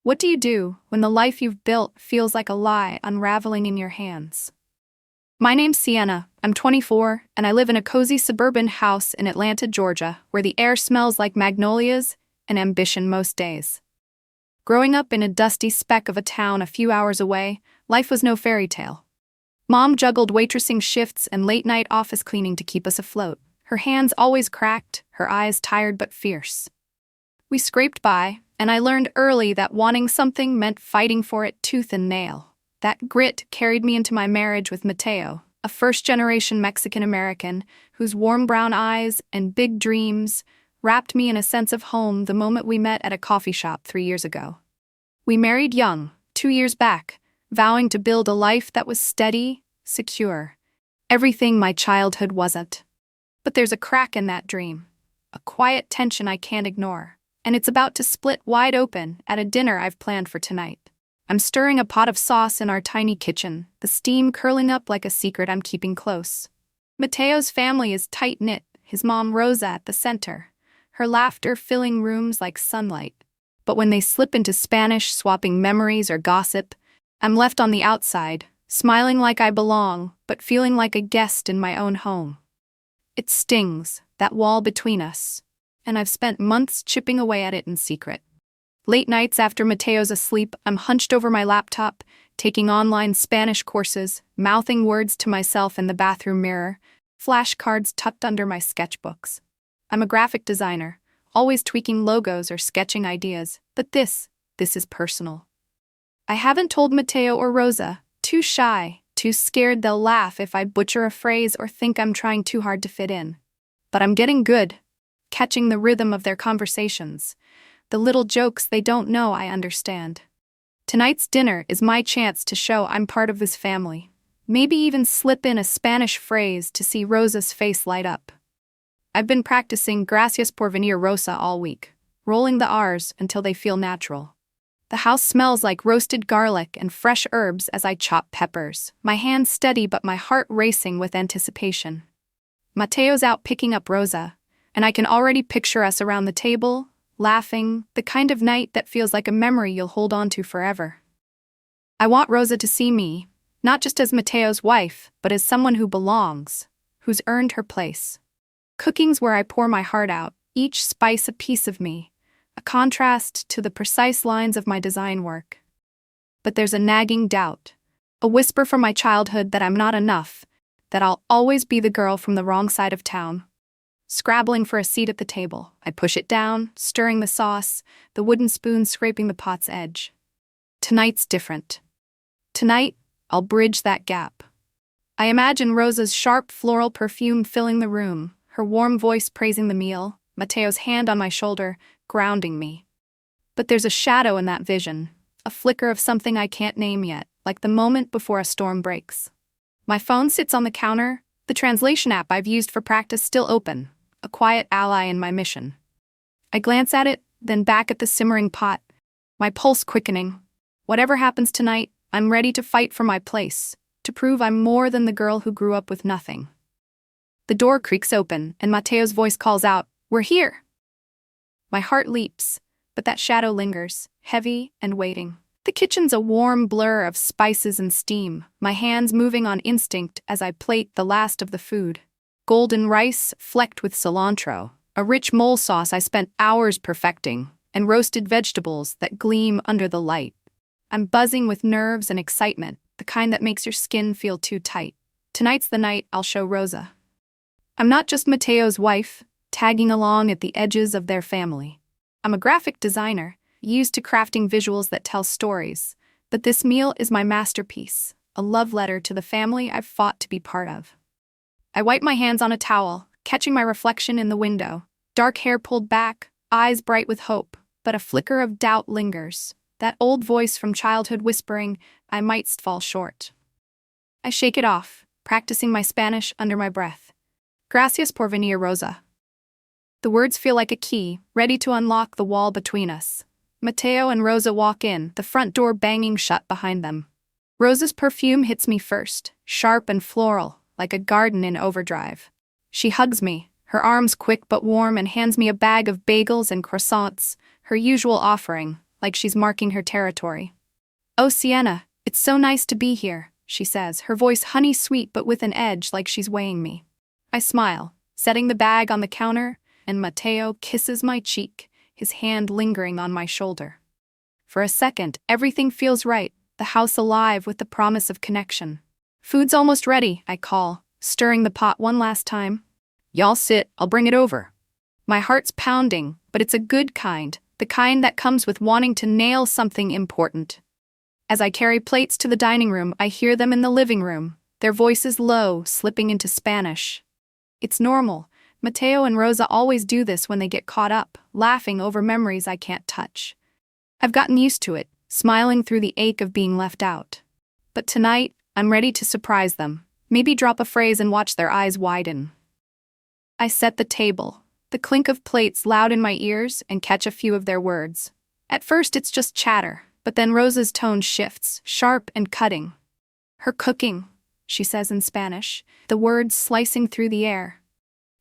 What do you do when the life you've built feels like a lie unraveling in your hands? My name's Sienna, I'm 24, and I live in a cozy suburban house in Atlanta, Georgia, where the air smells like magnolias and ambition most days. Growing up in a dusty speck of a town a few hours away, life was no fairy tale. Mom juggled waitressing shifts and late-night office cleaning to keep us afloat, her hands always cracked, her eyes tired but fierce. We scraped by, and I learned early that wanting something meant fighting for it tooth and nail. That grit carried me into my marriage with Matteo, a first-generation Mexican-American whose warm brown eyes and big dreams wrapped me in a sense of home the moment we met at a coffee shop 3 years ago. We married young, 2 years back, vowing to build a life that was steady, secure. Everything my childhood wasn't. But there's a crack in that dream, a quiet tension I can't ignore. And it's about to split wide open at a dinner I've planned for tonight. I'm stirring a pot of sauce in our tiny kitchen, the steam curling up like a secret I'm keeping close. Matteo's family is tight-knit, his mom Rosa at the center, her laughter filling rooms like sunlight. But when they slip into Spanish, swapping memories or gossip, I'm left on the outside, smiling like I belong, but feeling like a guest in my own home. It stings, that wall between us, and I've spent months chipping away at it in secret. Late nights after Matteo's asleep, I'm hunched over my laptop, taking online Spanish courses, mouthing words to myself in the bathroom mirror, flashcards tucked under my sketchbooks. I'm a graphic designer, always tweaking logos or sketching ideas, but this is personal. I haven't told Matteo or Rosa, too shy, too scared they'll laugh if I butcher a phrase or think I'm trying too hard to fit in. But I'm getting good. Catching the rhythm of their conversations, the little jokes they don't know I understand. Tonight's dinner is my chance to show I'm part of this family. Maybe even slip in a Spanish phrase to see Rosa's face light up. I've been practicing gracias por venir Rosa all week, rolling the R's until they feel natural. The house smells like roasted garlic and fresh herbs as I chop peppers, my hands steady but my heart racing with anticipation. Matteo's out picking up Rosa, and I can already picture us around the table, laughing, the kind of night that feels like a memory you'll hold on to forever. I want Rosa to see me, not just as Matteo's wife, but as someone who belongs, who's earned her place. Cooking's where I pour my heart out, each spice a piece of me, a contrast to the precise lines of my design work. But there's a nagging doubt, a whisper from my childhood that I'm not enough, that I'll always be the girl from the wrong side of town. Scrabbling for a seat at the table, I push it down, stirring the sauce, the wooden spoon scraping the pot's edge. Tonight's different. Tonight, I'll bridge that gap. I imagine Rosa's sharp floral perfume filling the room, her warm voice praising the meal, Matteo's hand on my shoulder, grounding me. But there's a shadow in that vision, a flicker of something I can't name yet, like the moment before a storm breaks. My phone sits on the counter, the translation app I've used for practice still open, a quiet ally in my mission. I glance at it, then back at the simmering pot, my pulse quickening. Whatever happens tonight, I'm ready to fight for my place, to prove I'm more than the girl who grew up with nothing. The door creaks open, and Matteo's voice calls out, "We're here!" My heart leaps, but that shadow lingers, heavy and waiting. The kitchen's a warm blur of spices and steam, my hands moving on instinct as I plate the last of the food. Golden rice flecked with cilantro, a rich mole sauce I spent hours perfecting, and roasted vegetables that gleam under the light. I'm buzzing with nerves and excitement, the kind that makes your skin feel too tight. Tonight's the night I'll show Rosa. I'm not just Matteo's wife, tagging along at the edges of their family. I'm a graphic designer, used to crafting visuals that tell stories, but this meal is my masterpiece, a love letter to the family I've fought to be part of. I wipe my hands on a towel, catching my reflection in the window, dark hair pulled back, eyes bright with hope, but a flicker of doubt lingers, that old voice from childhood whispering, I might fall short. I shake it off, practicing my Spanish under my breath. Gracias por venir, Rosa. The words feel like a key, ready to unlock the wall between us. Matteo and Rosa walk in, the front door banging shut behind them. Rosa's perfume hits me first, sharp and floral, like a garden in overdrive. She hugs me, her arms quick but warm, and hands me a bag of bagels and croissants, her usual offering, like she's marking her territory. "Oh, Sienna, it's so nice to be here," she says, her voice honey-sweet but with an edge like she's weighing me. I smile, setting the bag on the counter, and Matteo kisses my cheek, his hand lingering on my shoulder. For a second, everything feels right, the house alive with the promise of connection. "Food's almost ready," I call, stirring the pot one last time. "Y'all sit, I'll bring it over." My heart's pounding, but it's a good kind, the kind that comes with wanting to nail something important. As I carry plates to the dining room, I hear them in the living room, their voices low, slipping into Spanish. It's normal. Matteo and Rosa always do this when they get caught up, laughing over memories I can't touch. I've gotten used to it, smiling through the ache of being left out. But tonight, I'm ready to surprise them, maybe drop a phrase and watch their eyes widen. I set the table, the clink of plates loud in my ears, and catch a few of their words. At first it's just chatter, but then Rosa's tone shifts, sharp and cutting. "Her cooking," she says in Spanish, the words slicing through the air.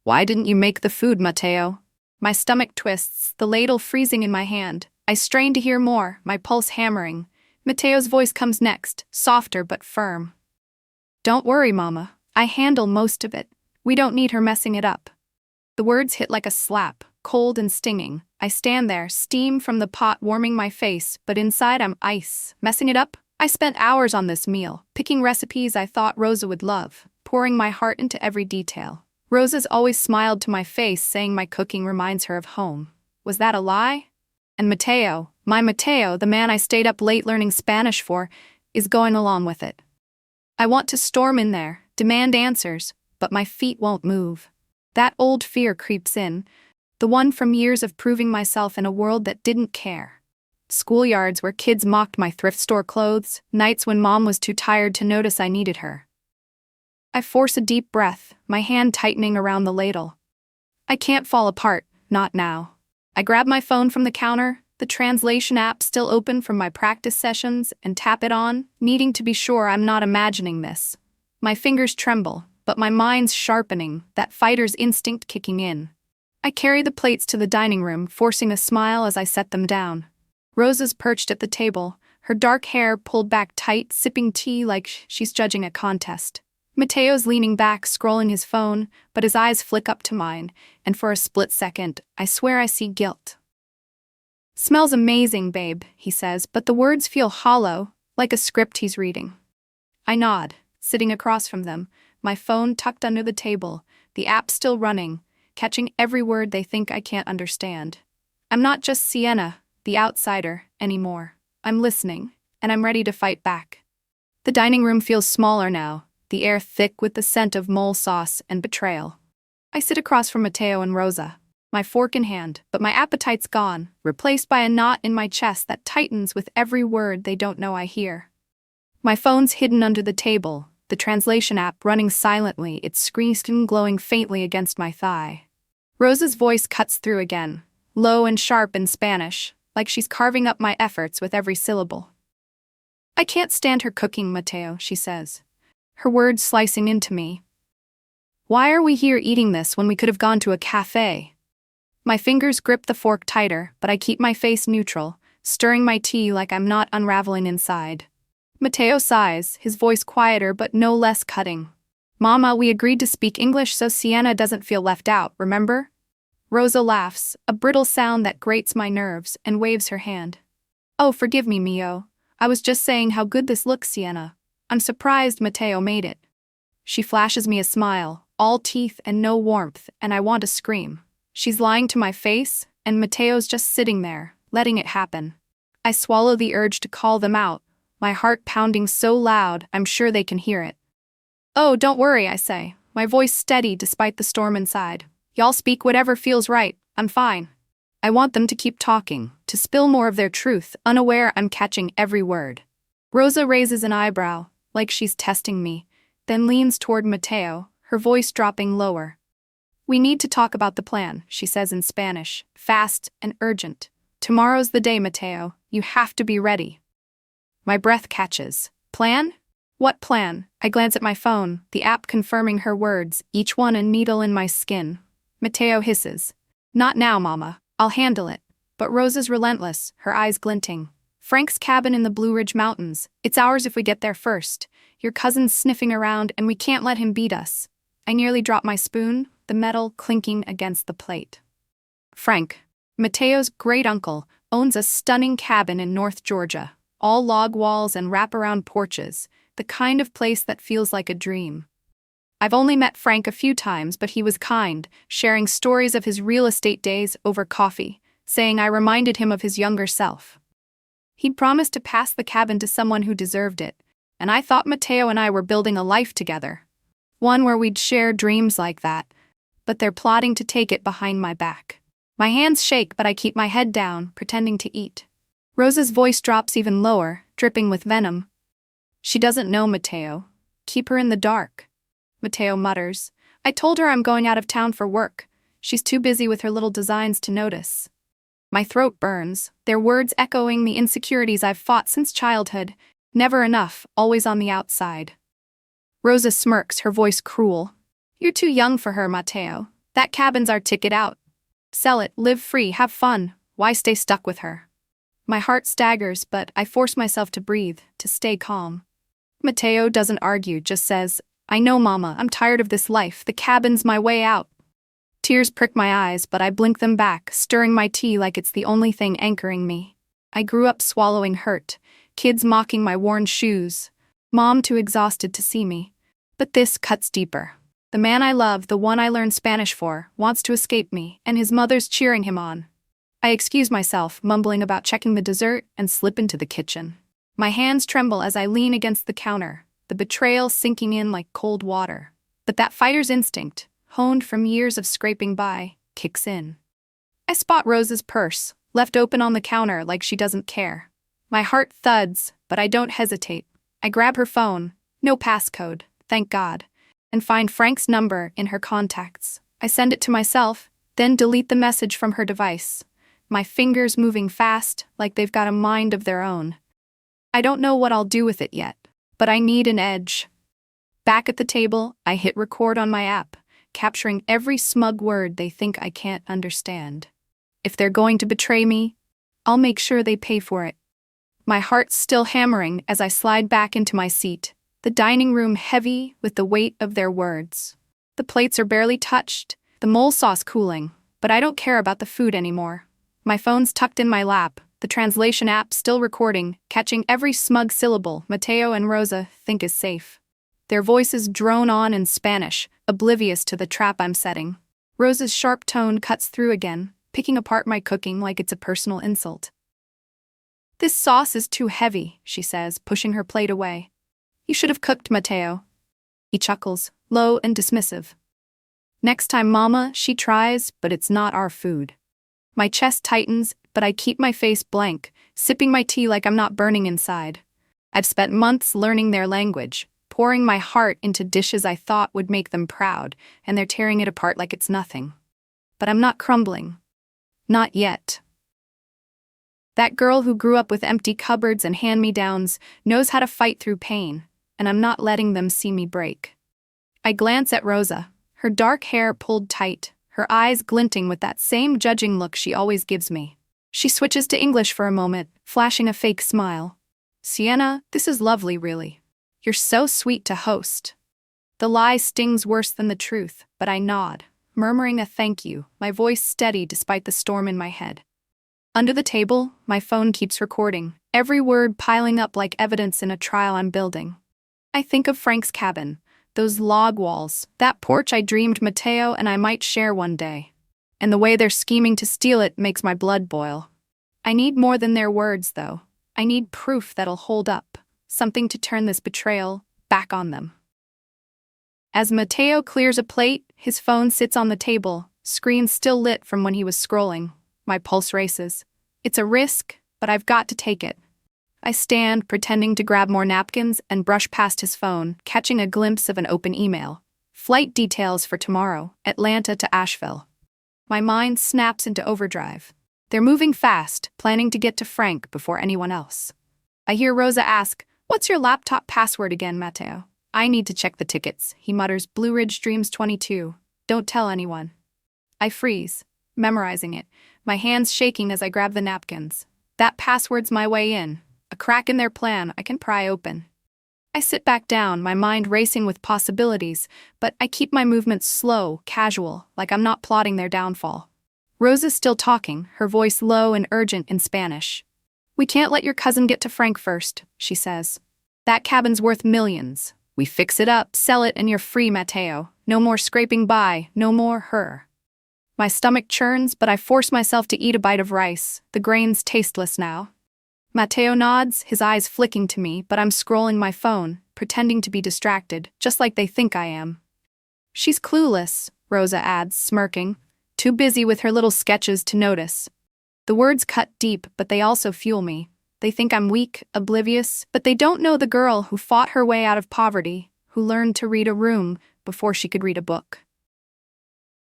"Why didn't you make the food, Matteo?" My stomach twists, the ladle freezing in my hand. I strain to hear more, my pulse hammering. Matteo's voice comes next, softer but firm. "Don't worry, Mama. I handle most of it. We don't need her messing it up." The words hit like a slap, cold and stinging. I stand there, steam from the pot warming my face, but inside I'm ice. Messing it up? I spent hours on this meal, picking recipes I thought Rosa would love, pouring my heart into every detail. Rosa's always smiled to my face, saying my cooking reminds her of home. Was that a lie? And Matteo, my Matteo, the man I stayed up late learning Spanish for, is going along with it. I want to storm in there, demand answers, but my feet won't move. That old fear creeps in, the one from years of proving myself in a world that didn't care. Schoolyards where kids mocked my thrift store clothes, nights when Mom was too tired to notice I needed her. I force a deep breath, my hand tightening around the ladle. I can't fall apart, not now. I grab my phone from the counter, the translation app still open from my practice sessions, and tap it on, needing to be sure I'm not imagining this. My fingers tremble, but my mind's sharpening, that fighter's instinct kicking in. I carry the plates to the dining room, forcing a smile as I set them down. Rosa's perched at the table, her dark hair pulled back tight, sipping tea like she's judging a contest. Matteo's leaning back, scrolling his phone, but his eyes flick up to mine, and for a split second, I swear I see guilt. "Smells amazing, babe," he says, but the words feel hollow, like a script he's reading. I nod, sitting across from them, my phone tucked under the table, the app still running, catching every word they think I can't understand. I'm not just Sienna, the outsider, anymore. I'm listening, and I'm ready to fight back. The dining room feels smaller now, the air thick with the scent of mole sauce and betrayal. I sit across from Matteo and Rosa, my fork in hand, but my appetite's gone, replaced by a knot in my chest that tightens with every word they don't know I hear. My phone's hidden under the table, the translation app running silently, its screen glowing faintly against my thigh. Rosa's voice cuts through again, low and sharp in Spanish, like she's carving up my efforts with every syllable. "I can't stand her cooking, Matteo," she says, her words slicing into me. "Why are we here eating this when we could have gone to a cafe?" My fingers grip the fork tighter, but I keep my face neutral, stirring my tea like I'm not unraveling inside. Matteo sighs, his voice quieter but no less cutting. "Mama, we agreed to speak English so Sienna doesn't feel left out, remember?" Rosa laughs, a brittle sound that grates my nerves, and waves her hand. "Oh, forgive me, Mio. I was just saying how good this looks, Sienna. I'm surprised Matteo made it." She flashes me a smile, all teeth and no warmth, and I want to scream. She's lying to my face, and Matteo's just sitting there, letting it happen. I swallow the urge to call them out, my heart pounding so loud I'm sure they can hear it. "Oh, don't worry," I say, my voice steady despite the storm inside. "Y'all speak whatever feels right, I'm fine." I want them to keep talking, to spill more of their truth, unaware I'm catching every word. Rosa raises an eyebrow, like she's testing me, then leans toward Matteo, her voice dropping lower. "We need to talk about the plan," she says in Spanish, fast and urgent. "Tomorrow's the day, Matteo. You have to be ready." My breath catches. "Plan? What plan?" I glance at my phone, the app confirming her words, each one a needle in my skin. Matteo hisses. "Not now, Mama. I'll handle it." But Rosa's relentless, her eyes glinting. Frank's cabin in the Blue Ridge Mountains. It's ours if we get there first. Your cousin's sniffing around and we can't let him beat us. I nearly dropped my spoon, the metal clinking against the plate. Frank, Matteo's great-uncle, owns a stunning cabin in North Georgia. All log walls and wraparound porches, the kind of place that feels like a dream. I've only met Frank a few times, but he was kind, sharing stories of his real estate days over coffee, saying I reminded him of his younger self. He'd promised to pass the cabin to someone who deserved it, and I thought Matteo and I were building a life together. One where we'd share dreams like that, but they're plotting to take it behind my back. My hands shake, but I keep my head down, pretending to eat. Rosa's voice drops even lower, dripping with venom. She doesn't know Matteo. Keep her in the dark. Matteo mutters. I told her I'm going out of town for work. She's too busy with her little designs to notice. My throat burns, their words echoing the insecurities I've fought since childhood. Never enough, always on the outside. Rosa smirks, her voice cruel. You're too young for her, Matteo. That cabin's our ticket out. Sell it, live free, have fun. Why stay stuck with her? My heart staggers, but I force myself to breathe, to stay calm. Matteo doesn't argue, just says, I know, Mama, I'm tired of this life. The cabin's my way out. Tears prick my eyes, but I blink them back, stirring my tea like it's the only thing anchoring me. I grew up swallowing hurt, kids mocking my worn shoes, Mom too exhausted to see me. But this cuts deeper. The man I love, the one I learned Spanish for, wants to escape me, and his mother's cheering him on. I excuse myself, mumbling about checking the dessert, and slip into the kitchen. My hands tremble as I lean against the counter, the betrayal sinking in like cold water. But that fighter's instinct, honed from years of scraping by, kicks in. I spot Rosa's purse, left open on the counter like she doesn't care. My heart thuds, but I don't hesitate. I grab her phone, no passcode, thank God, and find Frank's number in her contacts. I send it to myself, then delete the message from her device, my fingers moving fast like they've got a mind of their own. I don't know what I'll do with it yet, but I need an edge. Back at the table, I hit record on my app, capturing every smug word they think I can't understand. If they're going to betray me, I'll make sure they pay for it. My heart's still hammering as I slide back into my seat, the dining room heavy with the weight of their words. The plates are barely touched, the mole sauce cooling, but I don't care about the food anymore. My phone's tucked in my lap, the translation app still recording, catching every smug syllable Matteo and Rosa think is safe. Their voices drone on in Spanish, oblivious to the trap I'm setting. Rosa's sharp tone cuts through again, picking apart my cooking like it's a personal insult. This sauce is too heavy, she says, pushing her plate away. You should have cooked, Matteo. He chuckles, low and dismissive. Next time, Mama, she tries, but it's not our food. My chest tightens, but I keep my face blank, sipping my tea like I'm not burning inside. I've spent months learning their language, pouring my heart into dishes I thought would make them proud, and they're tearing it apart like it's nothing. But I'm not crumbling. Not yet. That girl who grew up with empty cupboards and hand-me-downs knows how to fight through pain, and I'm not letting them see me break. I glance at Rosa, her dark hair pulled tight, her eyes glinting with that same judging look she always gives me. She switches to English for a moment, flashing a fake smile. Sienna, this is lovely, really. You're so sweet to host. The lie stings worse than the truth, but I nod, murmuring a thank you, my voice steady despite the storm in my head. Under the table, my phone keeps recording, every word piling up like evidence in a trial I'm building. I think of Frank's cabin, those log walls, that porch I dreamed Matteo and I might share one day. And the way they're scheming to steal it makes my blood boil. I need more than their words, though. I need proof that'll hold up, something to turn this betrayal back on them. As Matteo clears a plate, his phone sits on the table, screen still lit from when he was scrolling. My pulse races. It's a risk, but I've got to take it. I stand, pretending to grab more napkins and brush past his phone, catching a glimpse of an open email. Flight details for tomorrow, Atlanta to Asheville. My mind snaps into overdrive. They're moving fast, planning to get to Frank before anyone else. I hear Rosa ask, "What's your laptop password again, Matteo?" "I need to check the tickets," he mutters. "Blue Ridge Dreams 22. Don't tell anyone." I freeze. memorizing it, my hands shaking as I grab the napkins. That password's my way in, a crack in their plan I can pry open. I sit back down, my mind racing with possibilities, but I keep my movements slow, casual, like I'm not plotting their downfall. Rosa's still talking, her voice low and urgent in Spanish. "We can't let your cousin get to Frank first," she says. "That cabin's worth millions. We fix it up, sell it, and you're free, Matteo. No more scraping by, no more her." My stomach churns, but I force myself to eat a bite of rice, the grains tasteless now. Matteo nods, his eyes flicking to me, but I'm scrolling my phone, pretending to be distracted, just like they think I am. "She's clueless," Rosa adds, smirking, too busy with her little sketches to notice. The words cut deep, but they also fuel me. They think I'm weak, oblivious, but they don't know the girl who fought her way out of poverty, who learned to read a room before she could read a book.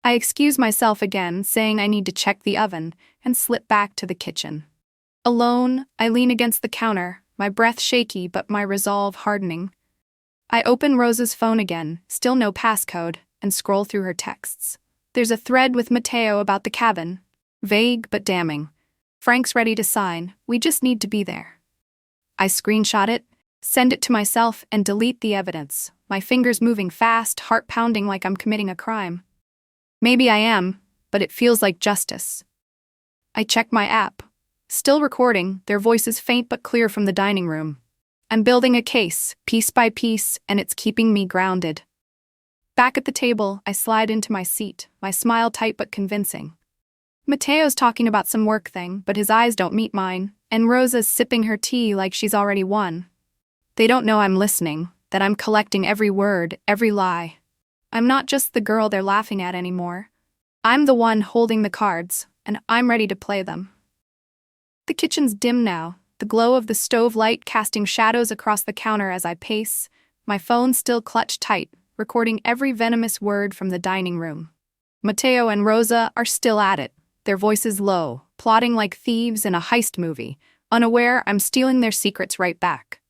I excuse myself again, saying I need to check the oven, and slip back to the kitchen. Alone, I lean against the counter, my breath shaky but my resolve hardening. I open Rosa's phone again, still no passcode, and scroll through her texts. There's a thread with Matteo about the cabin. Vague but damning. "Frank's ready to sign, we just need to be there." I screenshot it, send it to myself, and delete the evidence, my fingers moving fast, heart pounding like I'm committing a crime. Maybe I am, but it feels like justice. I check my app. Still recording, their voices faint but clear from the dining room. I'm building a case, piece by piece, and it's keeping me grounded. Back at the table, I slide into my seat, my smile tight but convincing. Matteo's talking about some work thing, but his eyes don't meet mine, and Rosa's sipping her tea like she's already won. They don't know I'm listening, that I'm collecting every word, every lie. I'm not just the girl they're laughing at anymore. I'm the one holding the cards, and I'm ready to play them. The kitchen's dim now, the glow of the stove light casting shadows across the counter as I pace, my phone still clutched tight, recording every venomous word from the dining room. Matteo and Rosa are still at it, their voices low, plotting like thieves in a heist movie, unaware I'm stealing their secrets right back.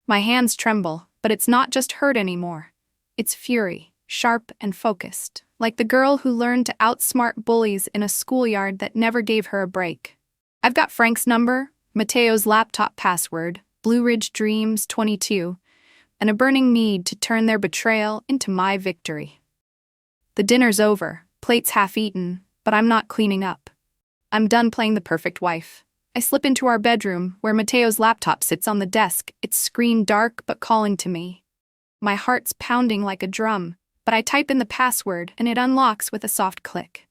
My hands tremble, but it's not just hurt anymore. It's fury, sharp and focused, like the girl who learned to outsmart bullies in a schoolyard that never gave her a break. I've got Frank's number, Matteo's laptop password, Blue Ridge Dreams 22, and a burning need to turn their betrayal into my victory. The dinner's over, plates half-eaten, but I'm not cleaning up. I'm done playing the perfect wife. I slip into our bedroom, where Matteo's laptop sits on the desk, its screen dark but calling to me. My heart's pounding like a drum, but I type in the password and it unlocks with a soft click.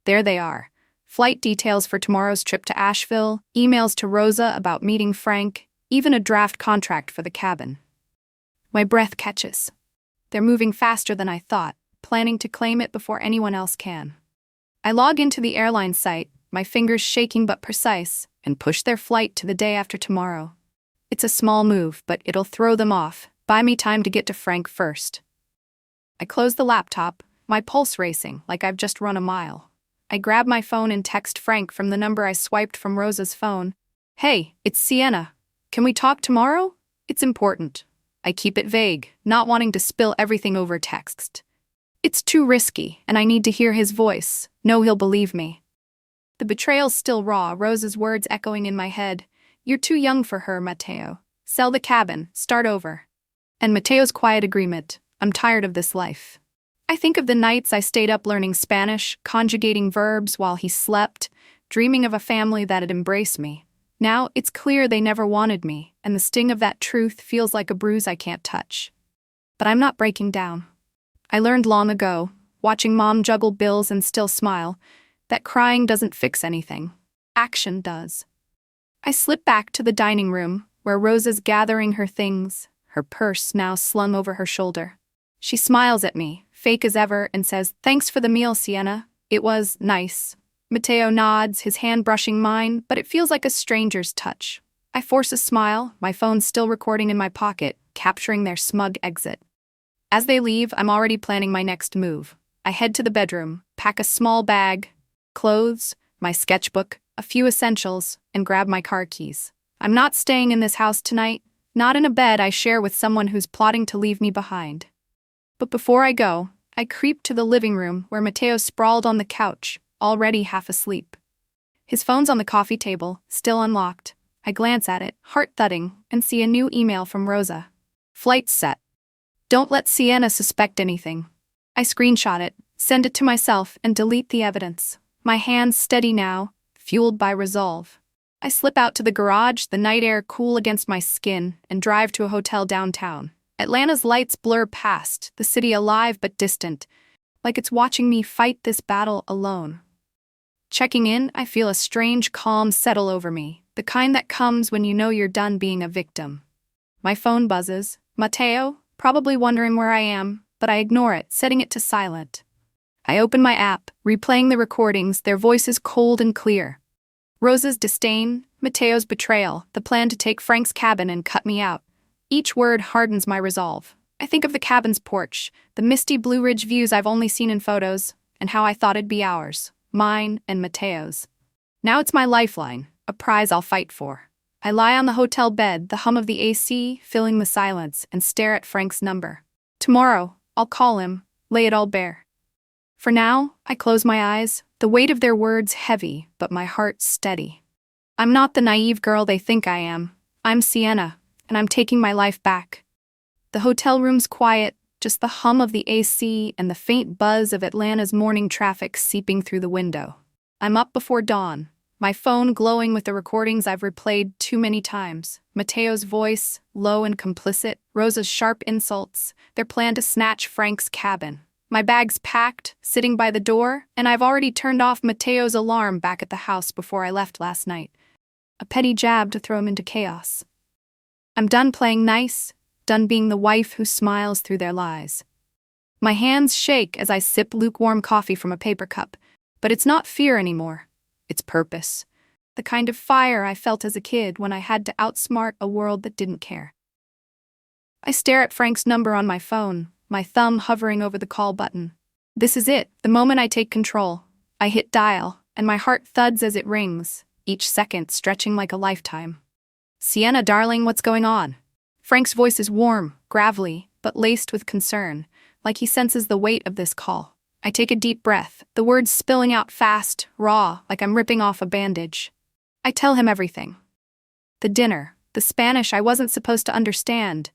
There they are. Flight details for tomorrow's trip to Asheville, emails to Rosa about meeting Frank, even a draft contract for the cabin. My breath catches. They're moving faster than I thought, planning to claim it before anyone else can. I log into the airline site, my fingers shaking but precise, and push their flight to the day after tomorrow. It's a small move, but it'll throw them off, buy me time to get to Frank first. I close the laptop, my pulse racing like I've just run a mile. I grab my phone and text Frank from the number I swiped from Rosa's phone. "Hey, it's Sienna. Can we talk tomorrow? It's important." I keep it vague, not wanting to spill everything over text. It's too risky, and I need to hear his voice, know he'll believe me. The betrayal's still raw, Rosa's words echoing in my head. "You're too young for her, Matteo. Sell the cabin, start over." And Matteo's quiet agreement. "I'm tired of this life." I think of the nights I stayed up learning Spanish, conjugating verbs while he slept, dreaming of a family that'd embrace me. Now it's clear they never wanted me, and the sting of that truth feels like a bruise I can't touch. But I'm not breaking down. I learned long ago, watching Mom juggle bills and still smile, that crying doesn't fix anything. Action does. I slip back to the dining room, where Rosa's gathering her things, her purse now slung over her shoulder. She smiles at me, fake as ever, and says, "Thanks for the meal, Sienna. It was nice." Matteo nods, his hand brushing mine, but it feels like a stranger's touch. I force a smile, my phone still recording in my pocket, capturing their smug exit. As they leave, I'm already planning my next move. I head to the bedroom, pack a small bag, clothes, my sketchbook, a few essentials, and grab my car keys. I'm not staying in this house tonight, not in a bed I share with someone who's plotting to leave me behind. But before I go, I creep to the living room where Matteo sprawled on the couch, already half asleep. His phone's on the coffee table, still unlocked. I glance at it, heart thudding, and see a new email from Rosa. Flight set. Don't let Sienna suspect anything. I screenshot it, send it to myself, and delete the evidence. My hands steady now, fueled by resolve. I slip out to the garage, the night air cool against my skin, and drive to a hotel downtown. Atlanta's lights blur past, the city alive but distant, like it's watching me fight this battle alone. Checking in, I feel a strange calm settle over me, the kind that comes when you know you're done being a victim. My phone buzzes. Matteo, probably wondering where I am, but I ignore it, setting it to silent. I open my app, replaying the recordings, their voices cold and clear. Rosa's disdain, Matteo's betrayal, the plan to take Frank's cabin and cut me out. Each word hardens my resolve. I think of the cabin's porch, the misty Blue Ridge views I've only seen in photos, and how I thought it'd be ours, mine and Matteo's. Now it's my lifeline, a prize I'll fight for. I lie on the hotel bed, the hum of the AC filling the silence, and stare at Frank's number. Tomorrow, I'll call him, lay it all bare. For now, I close my eyes, the weight of their words heavy, but my heart steady. I'm not the naive girl they think I am. I'm Sienna, and I'm taking my life back. The hotel room's quiet, just the hum of the AC and the faint buzz of Atlanta's morning traffic seeping through the window. I'm up before dawn, my phone glowing with the recordings I've replayed too many times. Matteo's voice, low and complicit, Rosa's sharp insults, their plan to snatch Frank's cabin. My bag's packed, sitting by the door, and I've already turned off Matteo's alarm back at the house before I left last night. A petty jab to throw him into chaos. I'm done playing nice, done being the wife who smiles through their lies. My hands shake as I sip lukewarm coffee from a paper cup, but it's not fear anymore. It's purpose. The kind of fire I felt as a kid when I had to outsmart a world that didn't care. I stare at Frank's number on my phone, my thumb hovering over the call button. This is it, the moment I take control. I hit dial, and my heart thuds as it rings, each second stretching like a lifetime. Sienna, darling, what's going on? Frank's voice is warm, gravelly, but laced with concern, like he senses the weight of this call. I take a deep breath, the words spilling out fast, raw, like I'm ripping off a bandage. I tell him everything. The dinner, the Spanish I wasn't supposed to understand,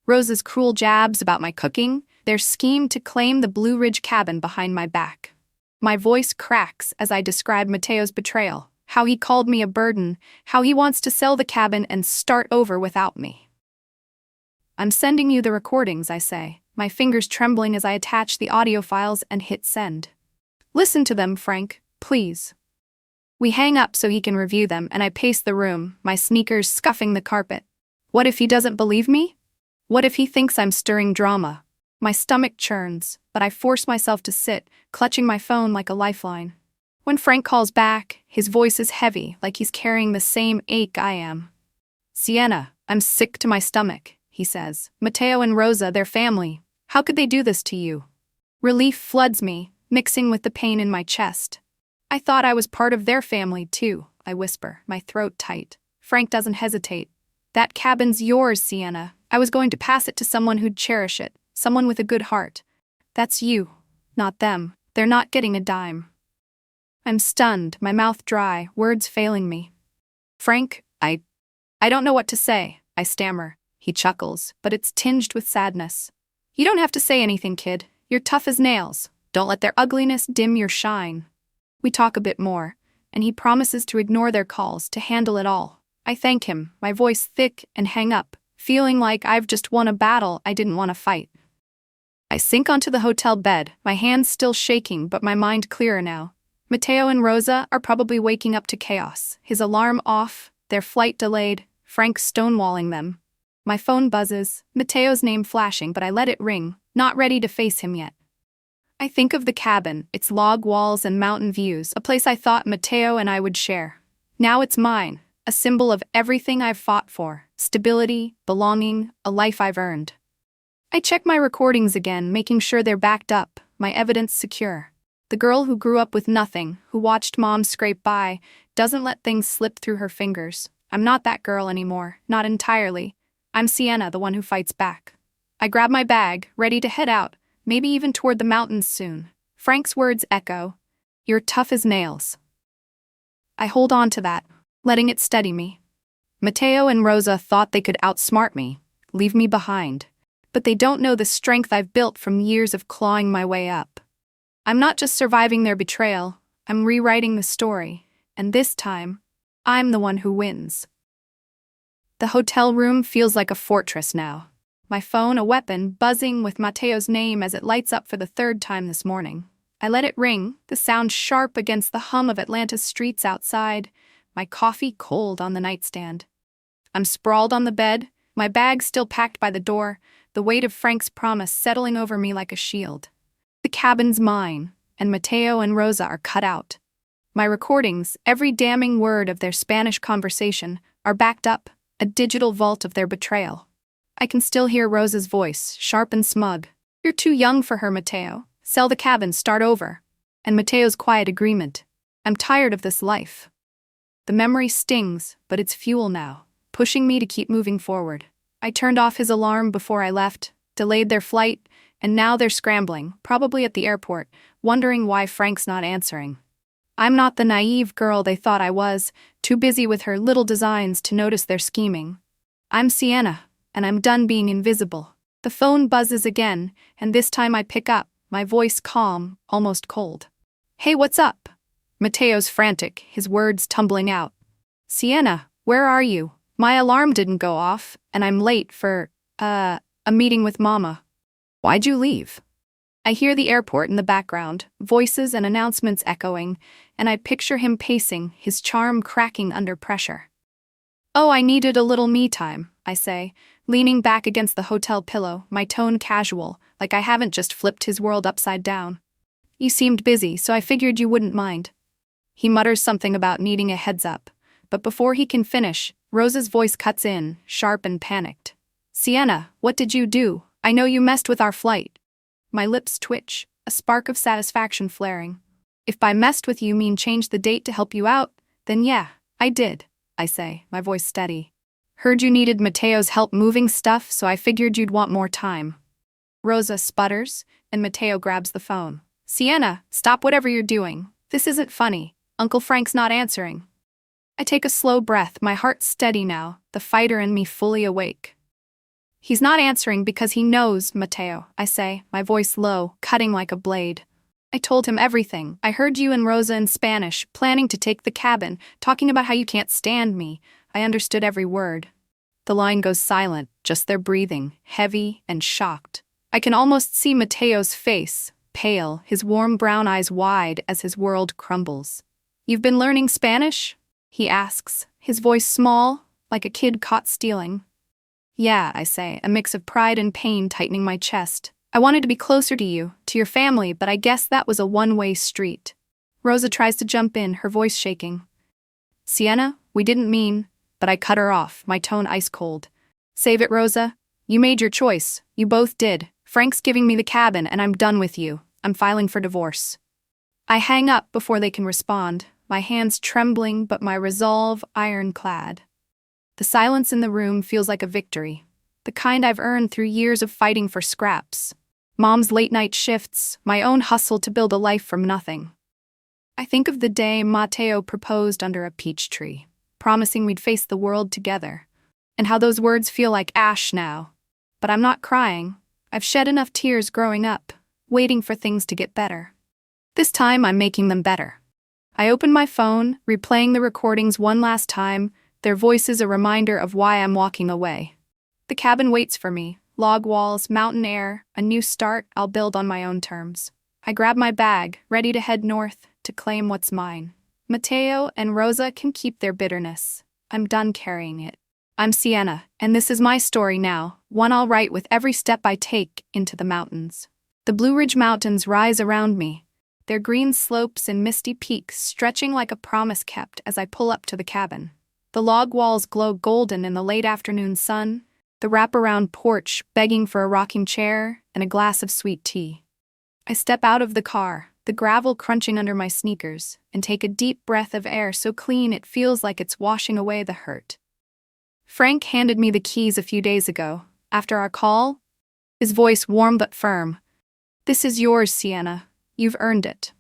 Rosa's cruel jabs about my cooking, their scheme to claim the Blue Ridge cabin behind my back. My voice cracks as I describe Matteo's betrayal, how he called me a burden, how he wants to sell the cabin and start over without me. I'm sending you the recordings, I say, my fingers trembling as I attach the audio files and hit send. Listen to them, Frank, please. We hang up so he can review them, and I pace the room, my sneakers scuffing the carpet. What if he doesn't believe me? What if he thinks I'm stirring drama? My stomach churns, but I force myself to sit, clutching my phone like a lifeline. When Frank calls back, his voice is heavy, like he's carrying the same ache I am. Sienna, I'm sick to my stomach, he says. Matteo and Rosa, their family. How could they do this to you? Relief floods me, mixing with the pain in my chest. I thought I was part of their family, too, I whisper, my throat tight. Frank doesn't hesitate. That cabin's yours, Sienna. I was going to pass it to someone who'd cherish it, someone with a good heart. That's you, not them. They're not getting a dime. I'm stunned, my mouth dry, words failing me. Frank, I don't know what to say, I stammer. He chuckles, but it's tinged with sadness. You don't have to say anything, kid. You're tough as nails. Don't let their ugliness dim your shine. We talk a bit more, and he promises to ignore their calls, to handle it all. I thank him, my voice thick, and hang up, feeling like I've just won a battle I didn't want to fight. I sink onto the hotel bed, my hands still shaking but my mind clearer now. Matteo and Rosa are probably waking up to chaos, his alarm off, their flight delayed, Frank stonewalling them. My phone buzzes, Matteo's name flashing, but I let it ring, not ready to face him yet. I think of the cabin, its log walls and mountain views, a place I thought Matteo and I would share. Now it's mine, a symbol of everything I've fought for, stability, belonging, a life I've earned. I check my recordings again, making sure they're backed up, my evidence secure. The girl who grew up with nothing, who watched mom scrape by, doesn't let things slip through her fingers. I'm not that girl anymore, not entirely. I'm Sienna, the one who fights back. I grab my bag, ready to head out, maybe even toward the mountains soon. Frank's words echo. You're tough as nails. I hold on to that, letting it steady me. Matteo and Rosa thought they could outsmart me, leave me behind. But they don't know the strength I've built from years of clawing my way up. I'm not just surviving their betrayal, I'm rewriting the story, and this time, I'm the one who wins. The hotel room feels like a fortress now. My phone, a weapon, buzzing with Matteo's name as it lights up for the third time this morning. I let it ring, the sound sharp against the hum of Atlanta's streets outside, my coffee cold on the nightstand. I'm sprawled on the bed, my bag still packed by the door, the weight of Frank's promise settling over me like a shield. The cabin's mine, and Matteo and Rosa are cut out. My recordings, every damning word of their Spanish conversation, are backed up, a digital vault of their betrayal. I can still hear Rosa's voice, sharp and smug. You're too young for her, Matteo. Sell the cabin, start over. And Matteo's quiet agreement. I'm tired of this life. The memory stings, but it's fuel now, pushing me to keep moving forward. I turned off his alarm before I left, delayed their flight, and now they're scrambling, probably at the airport, wondering why Frank's not answering. I'm not the naive girl they thought I was, too busy with her little designs to notice their scheming. I'm Sienna, and I'm done being invisible. The phone buzzes again, and this time I pick up, my voice calm, almost cold. Hey, what's up? Matteo's frantic, his words tumbling out. Sienna, where are you? My alarm didn't go off, and I'm late for, a meeting with Mama. Why'd you leave? I hear the airport in the background, voices and announcements echoing, and I picture him pacing, his charm cracking under pressure. Oh, I needed a little me time, I say, leaning back against the hotel pillow, my tone casual, like I haven't just flipped his world upside down. You seemed busy, so I figured you wouldn't mind. He mutters something about needing a heads up, but before he can finish, Rosa's voice cuts in, sharp and panicked. Sienna, what did you do? I know you messed with our flight. My lips twitch, a spark of satisfaction flaring. If by messed with you mean changed the date to help you out, then yeah, I did, I say, my voice steady. Heard you needed Matteo's help moving stuff, so I figured you'd want more time. Rosa sputters, and Matteo grabs the phone. Sienna, stop whatever you're doing. This isn't funny. Uncle Frank's not answering. I take a slow breath, my heart steady now, the fighter in me fully awake. He's not answering because he knows, Matteo, I say, my voice low, cutting like a blade. I told him everything. I heard you and Rosa in Spanish, planning to take the cabin, talking about how you can't stand me. I understood every word. The line goes silent, just their breathing, heavy and shocked. I can almost see Matteo's face, pale, his warm brown eyes wide as his world crumbles. You've been learning Spanish? He asks, his voice small, like a kid caught stealing. Yeah, I say, a mix of pride and pain tightening my chest. I wanted to be closer to you, to your family, but I guess that was a one-way street. Rosa tries to jump in, her voice shaking. Sienna, we didn't mean, but I cut her off, my tone ice cold. Save it, Rosa. You made your choice. You both did. Frank's giving me the cabin, and I'm done with you. I'm filing for divorce. I hang up before they can respond, my hands trembling but my resolve ironclad. The silence in the room feels like a victory, the kind I've earned through years of fighting for scraps. Mom's late-night shifts, my own hustle to build a life from nothing. I think of the day Matteo proposed under a peach tree, promising we'd face the world together, and how those words feel like ash now. But I'm not crying. I've shed enough tears growing up, waiting for things to get better. This time I'm making them better. I open my phone, replaying the recordings one last time, their voices a reminder of why I'm walking away. The cabin waits for me, log walls, mountain air, a new start I'll build on my own terms. I grab my bag, ready to head north, to claim what's mine. Matteo and Rosa can keep their bitterness. I'm done carrying it. I'm Sienna, and this is my story now, one I'll write with every step I take into the mountains. The Blue Ridge Mountains rise around me, their green slopes and misty peaks stretching like a promise kept as I pull up to the cabin. The log walls glow golden in the late afternoon sun, the wraparound porch begging for a rocking chair and a glass of sweet tea. I step out of the car, the gravel crunching under my sneakers, and take a deep breath of air so clean it feels like it's washing away the hurt. Frank handed me the keys a few days ago, after our call, his voice warm but firm. This is yours, Sienna. You've earned it.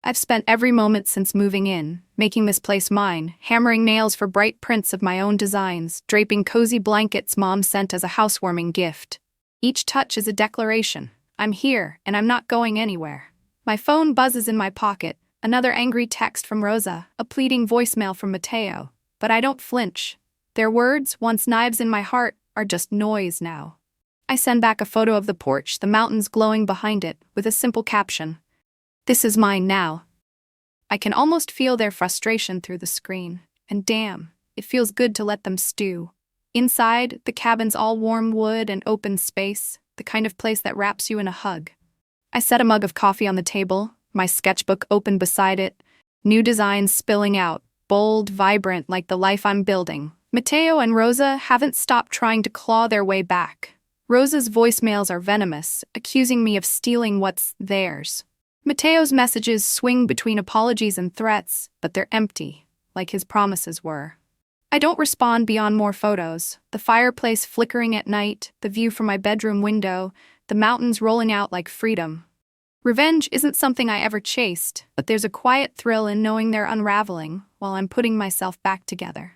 I've spent every moment since moving in, making this place mine, hammering nails for bright prints of my own designs, draping cozy blankets Mom sent as a housewarming gift. Each touch is a declaration. I'm here, and I'm not going anywhere. My phone buzzes in my pocket, another angry text from Rosa, a pleading voicemail from Matteo. But I don't flinch. Their words, once knives in my heart, are just noise now. I send back a photo of the porch, the mountains glowing behind it, with a simple caption. This is mine now. I can almost feel their frustration through the screen, and damn, it feels good to let them stew. Inside, the cabin's all warm wood and open space, the kind of place that wraps you in a hug. I set a mug of coffee on the table, my sketchbook open beside it, new designs spilling out, bold, vibrant like the life I'm building. Matteo and Rosa haven't stopped trying to claw their way back. Rosa's voicemails are venomous, accusing me of stealing what's theirs. Matteo's messages swing between apologies and threats, but they're empty, like his promises were. I don't respond beyond more photos, the fireplace flickering at night, the view from my bedroom window, the mountains rolling out like freedom. Revenge isn't something I ever chased, but there's a quiet thrill in knowing they're unraveling while I'm putting myself back together.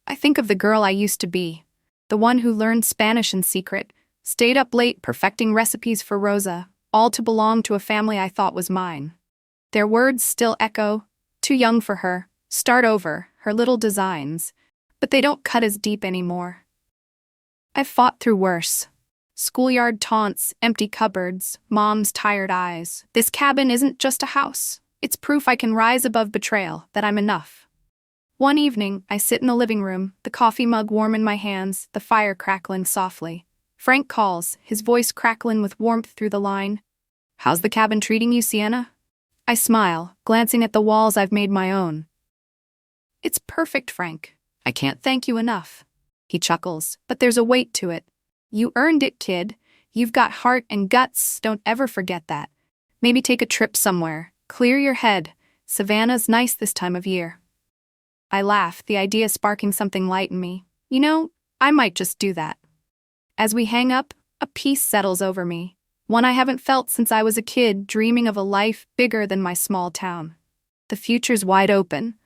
I think of the girl I used to be, the one who learned Spanish in secret, stayed up late perfecting recipes for Rosa, all to belong to a family I thought was mine. Their words still echo, too young for her, start over, her little designs, but they don't cut as deep anymore. I've fought through worse. Schoolyard taunts, empty cupboards, Mom's tired eyes. This cabin isn't just a house. It's proof I can rise above betrayal, that I'm enough. One evening, I sit in the living room, the coffee mug warm in my hands, the fire crackling softly. Frank calls, his voice crackling with warmth through the line. How's the cabin treating you, Sienna? I smile, glancing at the walls I've made my own. It's perfect, Frank. I can't thank you enough. He chuckles, but there's a weight to it. You earned it, kid. You've got heart and guts, don't ever forget that. Maybe take a trip somewhere, clear your head. Savannah's nice this time of year. I laugh, the idea sparking something light in me. You know, I might just do that. As we hang up, a peace settles over me, one I haven't felt since I was a kid dreaming of a life bigger than my small town. The future's wide open.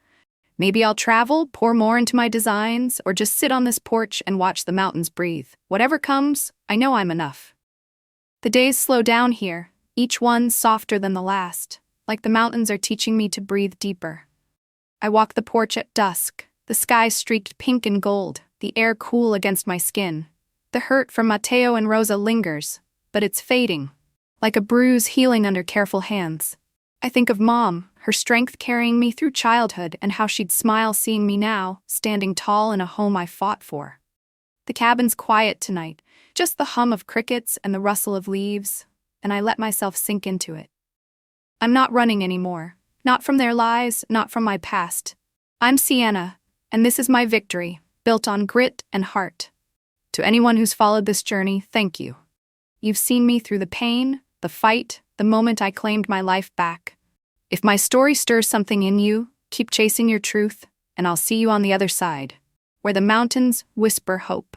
Maybe I'll travel, pour more into my designs, or just sit on this porch and watch the mountains breathe. Whatever comes, I know I'm enough. The days slow down here, each one softer than the last, like the mountains are teaching me to breathe deeper. I walk the porch at dusk, the sky streaked pink and gold, the air cool against my skin. The hurt from Matteo and Rosa lingers, but it's fading, like a bruise healing under careful hands. I think of Mom, her strength carrying me through childhood, and how she'd smile seeing me now, standing tall in a home I fought for. The cabin's quiet tonight, just the hum of crickets and the rustle of leaves, and I let myself sink into it. I'm not running anymore, not from their lies, not from my past. I'm Sienna, and this is my victory, built on grit and heart. To anyone who's followed this journey, thank you. You've seen me through the pain, the fight, the moment I claimed my life back. If my story stirs something in you, keep chasing your truth, and I'll see you on the other side, where the mountains whisper hope.